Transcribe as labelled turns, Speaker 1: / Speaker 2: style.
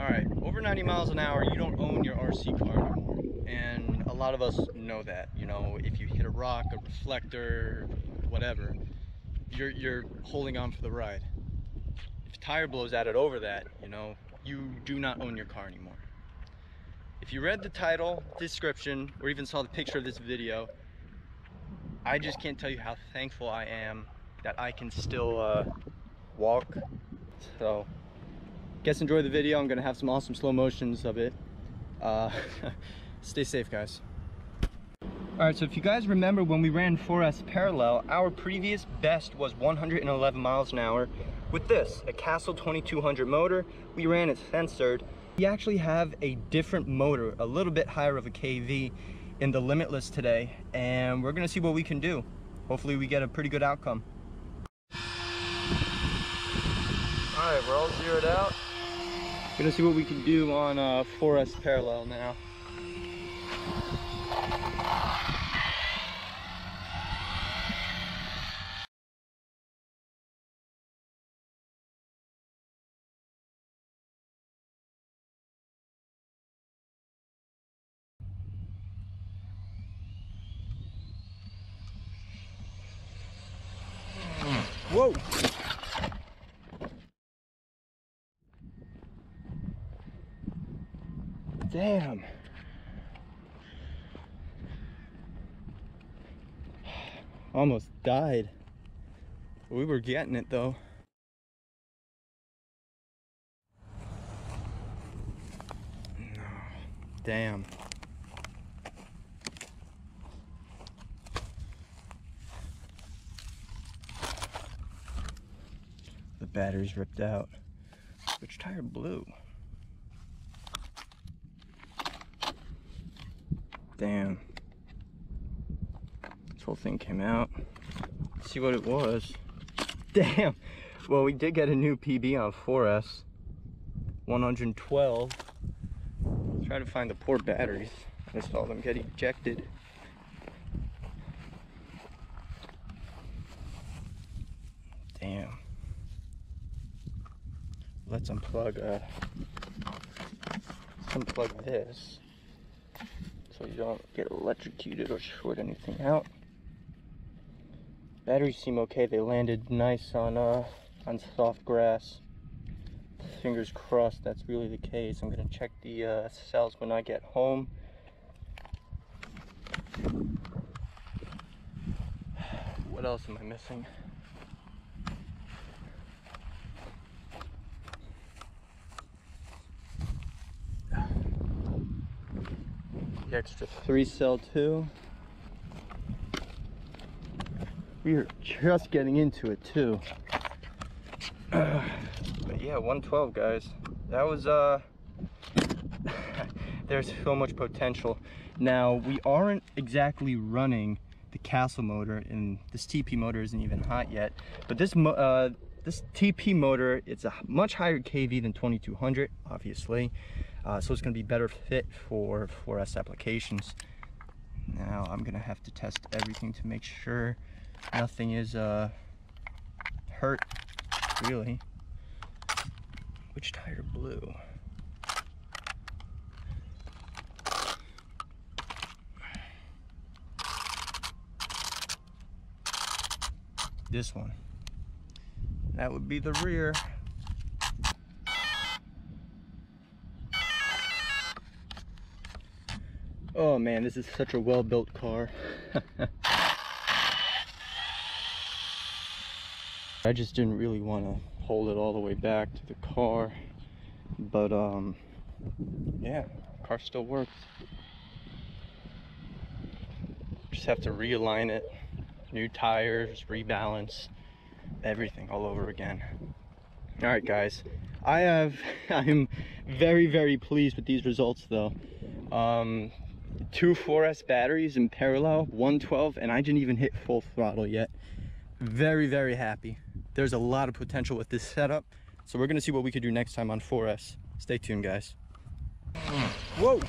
Speaker 1: Alright, over 90 miles an hour, you don't own your RC car anymore. And a lot of us know that. You know, if you hit a rock, a reflector, whatever, you're holding on for the ride. If a tire blows at it over that, you know, you do not own your car anymore. If you read the title, description, or even saw the picture of this video, I just can't tell you how thankful I am that I can still walk. So, guess enjoy the video. I'm gonna have some awesome slow motions of it. Stay safe, guys. Alright, so if you guys remember when we ran 4S parallel, our previous best was 111 miles an hour with this, a Castle 2200 motor. We ran it censored. We actually have a different motor, a little bit higher of a KV in the Limitless today, and we're gonna see what we can do. Hopefully we get a pretty good outcome. Alright, we're all zeroed out. Gonna see what we can do on 4S parallel now. Whoa! Damn. Almost died. We were getting it though. No. Damn. The battery's ripped out. Which tire blew? Damn. This whole thing came out. Let's see what it was. Damn. Well, we did get a new PB on 4S. 112. Try to find the poor batteries. I saw them get ejected. Damn. Let's unplug this so you don't get electrocuted or short anything out. Batteries seem okay. They landed nice on soft grass. Fingers crossed that's really the case. I'm gonna check the cells when I get home. What else am I missing? The extra 3-cell too. We are just getting into it too. But yeah, 112, guys. That was there's so much potential. Now we aren't exactly running the Castle motor, and this TP motor isn't even hot yet. But this TP motor, it's a much higher KV than 2200, obviously. So it's going to be better fit for 4S applications. Now I'm going to have to test everything to make sure nothing is hurt, really. Which tire blew? This one. That would be the rear. Oh man, this is such a well-built car. I just didn't really want to hold it all the way back to the car, but yeah, car still works. Just have to realign it, new tires, rebalance, everything all over again. All right, guys, I'm very, very pleased with these results though. 2 4S batteries in parallel, 112, and I didn't even hit full throttle yet. Very, very happy. There's a lot of potential with this setup, so we're gonna see what we could do next time on 4S. Stay tuned, guys. Whoa!